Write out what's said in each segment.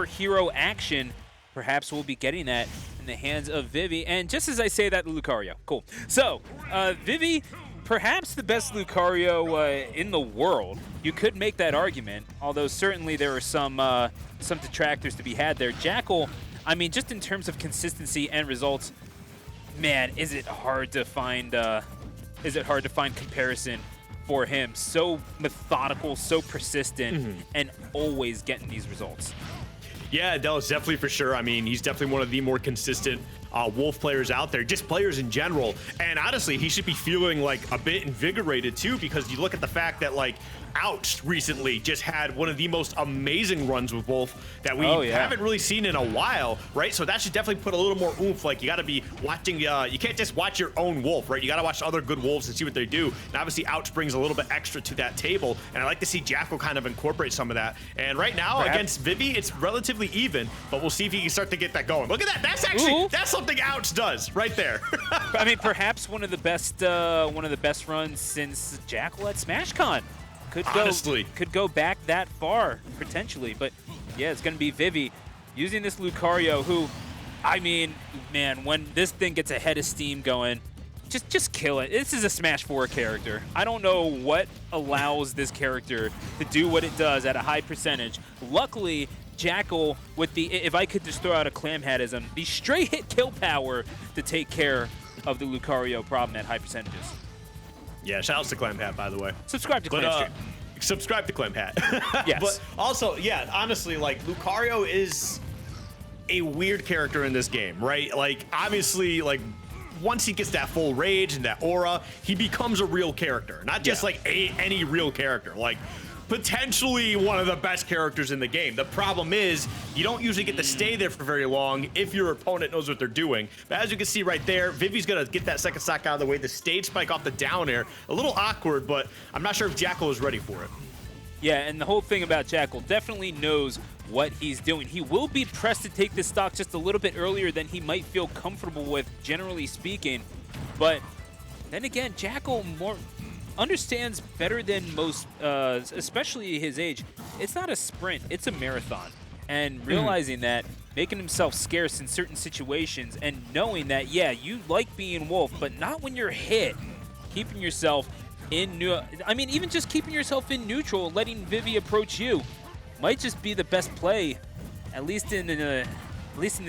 hero action, perhaps we'll be getting that in the hands of Vivi. And just as I say that, Lucario. Cool. So, Vivi, perhaps the best Lucario in the world. You could make that argument, although certainly there are some detractors to be had there. Jakal, I mean, just in terms of consistency and results, man, is it hard to find comparison for him? So methodical, so persistent, and always getting these results. Yeah, Adele is definitely for sure. I mean, he's definitely one of the more consistent Wolf players out there, just players in general. And honestly, he should be feeling like a bit invigorated too, because you look at the fact that like Ouch recently just had one of the most amazing runs with Wolf that we haven't really seen in a while, right? So that should definitely put a little more oomph. Like you got to be watching, you can't just watch your own Wolf, right? You got to watch other good Wolves and see what they do. And obviously Ouch brings a little bit extra to that table. And I like to see Jakal kind of incorporate some of that. And right now against Vivi, it's relatively even, but we'll see if he can start to get that going. Look at that. That's actually, that's something Ouch does right there. I mean, perhaps one of the best runs since Jakal at SmashCon. Could go back that far, potentially. But, yeah, it's going to be Vivi using this Lucario who, I mean, man, when this thing gets a head of steam going, just kill it. This is a Smash 4 character. I don't know what allows this character to do what it does at a high percentage. Luckily, Jakal, with the, if I could just throw out a clam hatism, the straight hit kill power to take care of the Lucario problem at high percentages. Yeah, shout outs to Clam Hat, by the way. Subscribe to Clam Stream. Subscribe to Clam Hat. Yes. But also, yeah, honestly, like, Lucario is a weird character in this game, right? Like, obviously, like, once he gets that full rage and that aura, he becomes a real character. Not just, like, any real character. Like, potentially one of the best characters in the game. The problem is you don't usually get to stay there for very long if your opponent knows what they're doing. But as you can see right there, Vivi's gonna get that second stock out of the way. The stage spike off the down air, a little awkward, but I'm not sure if Jakal is ready for it. Yeah, and the whole thing about Jakal definitely knows what he's doing. He will be pressed to take this stock just a little bit earlier than he might feel comfortable with, generally speaking. But then again, Jakal understands better than most, especially his age. It's not a sprint, it's a marathon. And realizing that, making himself scarce in certain situations, and knowing that, yeah, you like being Wolf, but not when you're hit. Keeping yourself in even just keeping yourself in neutral, letting Vivi approach you, might just be the best play, at least in the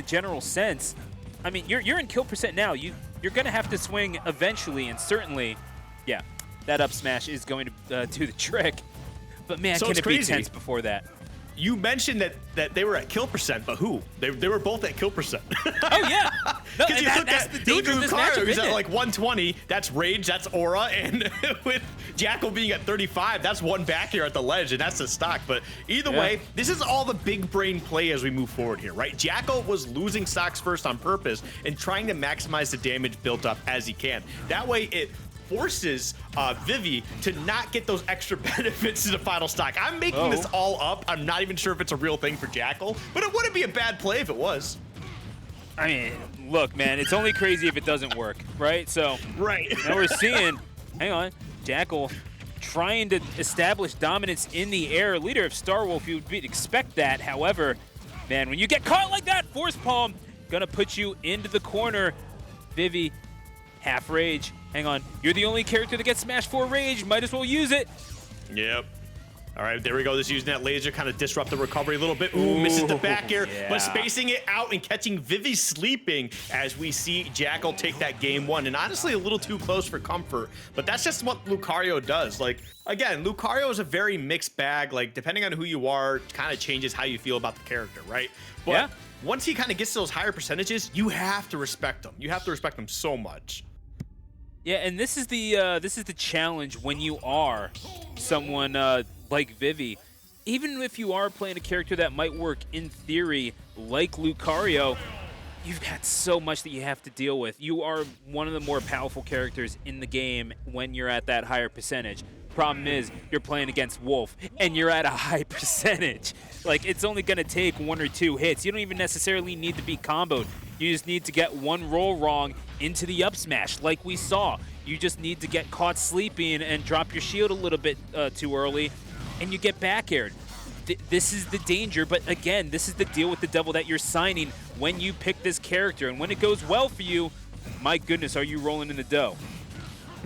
general sense. I mean, you're in kill percent now. You're gonna have to swing eventually, and certainly, yeah. That up smash is going to do the trick. But man, so can it be tense before that? You mentioned that they were at kill percent, but who? They were both at kill percent. Oh yeah, no, that's the danger of this matchup. Who's at like 120? That's rage, that's aura, and with Jakal being at 35, that's one back here at the ledge, and that's the stock. But either way, this is all the big brain play as we move forward here, right? Jakal was losing stocks first on purpose and trying to maximize the damage built up as he can. That way, it forces Vivi to not get those extra benefits to the final stock. I'm making this all up. I'm not even sure if it's a real thing for Jakal, but it wouldn't be a bad play if it was. I mean, look, man, it's only crazy if it doesn't work, right? So, now we're seeing, hang on, Jakal trying to establish dominance in the air. Leader of Star Wolf, you would expect that. However, man, when you get caught like that, Force Palm gonna put you into the corner. Vivi, half rage. Hang on, you're the only character that gets Smash 4 rage. Might as well use it. Yep. All right, there we go. Just using that laser, kind of disrupt the recovery a little bit. Ooh, misses the back air, but spacing it out and catching Vivi sleeping as we see Jakal take that game one. And honestly, a little too close for comfort, but that's just what Lucario does. Like, again, Lucario is a very mixed bag. Like, depending on who you are, kind of changes how you feel about the character, right? But once he kind of gets to those higher percentages, you have to respect him. You have to respect him so much. Yeah, and this is the challenge when you are someone like Vivi. Even if you are playing a character that might work in theory like Lucario, you've got so much that you have to deal with. You are one of the more powerful characters in the game when you're at that higher percentage. Problem is, you're playing against Wolf, and you're at a high percentage. Like, it's only going to take 1 or 2 hits. You don't even necessarily need to be comboed. You just need to get one roll wrong into the up smash, like we saw. You just need to get caught sleeping and drop your shield a little bit too early, and you get back aired. this is the danger, but again, this is the deal with the devil that you're signing when you pick this character. And when it goes well for you, my goodness, are you rolling in the dough?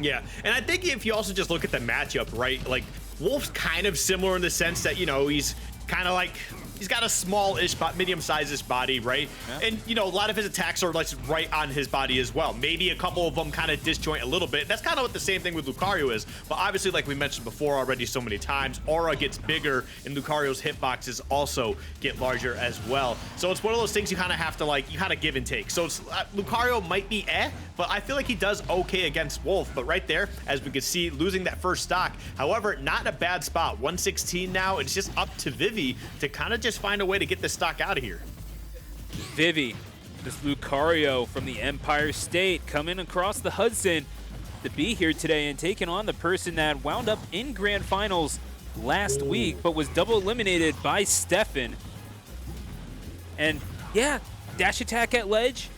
Yeah, and I think if you also just look at the matchup, right, like Wolf's kind of similar in the sense that, you know, he's kind of like, he's got a small-ish, medium-sized body, right? Yeah. And, you know, a lot of his attacks are like right on his body as well. Maybe a couple of them kind of disjoint a little bit. That's kind of what the same thing with Lucario is. But obviously, like we mentioned before already so many times, aura gets bigger and Lucario's hitboxes also get larger as well. So it's one of those things you kind of have to, like, you kind of give and take. So it's, Lucario might be but I feel like he does okay against Wolf. But right there, as we can see, losing that first stock. However, not in a bad spot. 116 now. It's just up to Vivi to kind of just find a way to get this stock out of here. Vivi, this Lucario from the Empire State, coming across the Hudson to be here today and taking on the person that wound up in Grand Finals last week, but was double eliminated by Stefan. And yeah, dash attack at ledge.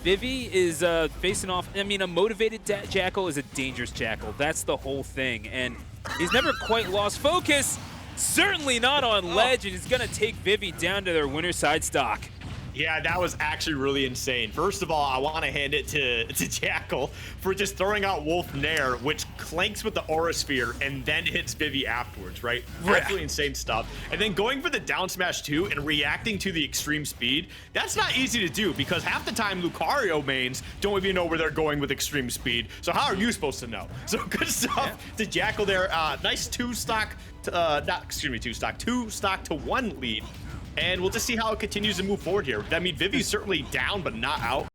Vivi is facing off, I mean, a motivated Jakal is a dangerous Jakal. That's the whole thing. And he's never quite lost focus. Certainly not on ledge, and he's going to take Vivi down to their winner side stock. Yeah, that was actually really insane. First of all, I want to hand it to Jakal for just throwing out Wolf Nair, which clanks with the Aura Sphere and then hits Vivi afterwards, right? Absolutely insane stuff. And then going for the down smash too and reacting to the extreme speed, that's not easy to do because half the time Lucario mains don't even know where they're going with extreme speed. So how are you supposed to know? So good stuff to Jakal there. Nice two stock to one lead. And we'll just see how it continues to move forward here. I mean, Vivi's certainly down, but not out.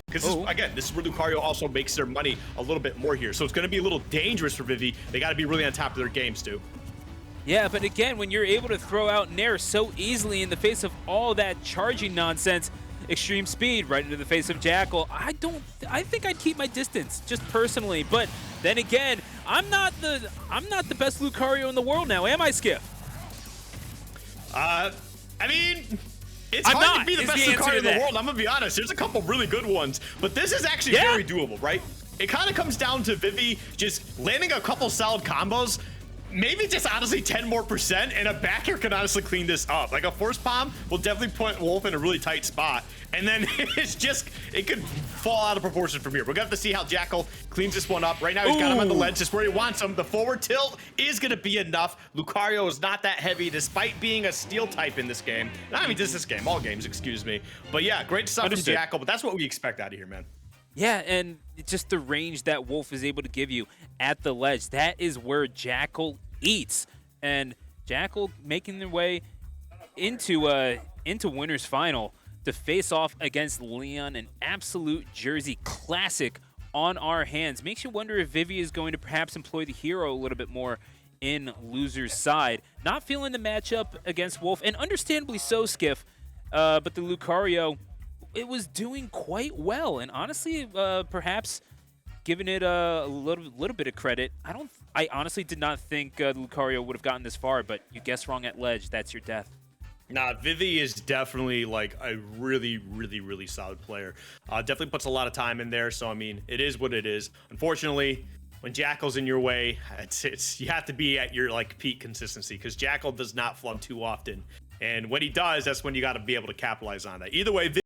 Because, again, this is where Lucario also makes their money a little bit more here. So it's going to be a little dangerous for Vivi. They got to be really on top of their games, too. Yeah, but again, when you're able to throw out Nair so easily in the face of all that charging nonsense, extreme speed right into the face of Jakal, I think I'd keep my distance, just personally. But then again, I'm not the best Lucario in the world now, am I, Skiff? I mean, it's hard to be the best Lucario in the world. I'm going to be honest. There's a couple really good ones, but this is actually very doable, right? It kind of comes down to Vivi just landing a couple solid combos, maybe just honestly 10% more, and a back air can honestly clean this up. Like a force bomb will definitely put Wolf in a really tight spot, and then it's just, it could fall out of proportion from here. We're gonna have to see how Jakal cleans this one up. Right now he's got him on the ledge, just where he wants him. The forward tilt is gonna be enough. Lucario is not that heavy despite being a steel type in this game. Not even just this game, all games, excuse me. But yeah, great stuff from Jakal, but that's what we expect out of here, man. Yeah, and just the range that Wolf is able to give you at the ledge, that is where Jakal eats. And Jakal making their way into winner's final to face off against Leon, an absolute Jersey classic on our hands. Makes you wonder if Vivi is going to perhaps employ the hero a little bit more in loser's side. Not feeling the matchup against Wolf, and understandably so, Skiff, but the Lucario, it was doing quite well, and honestly, perhaps giving it a little bit of credit, I honestly did not think Lucario would have gotten this far, but you guessed wrong at ledge. That's your death. Nah, Vivi is definitely like a really, really, really solid player. Definitely puts a lot of time in there. So I mean, it is what it is. Unfortunately, when Jakal's in your way, you have to be at your like peak consistency because Jakal does not flub too often. And when he does, that's when you got to be able to capitalize on that. Either way,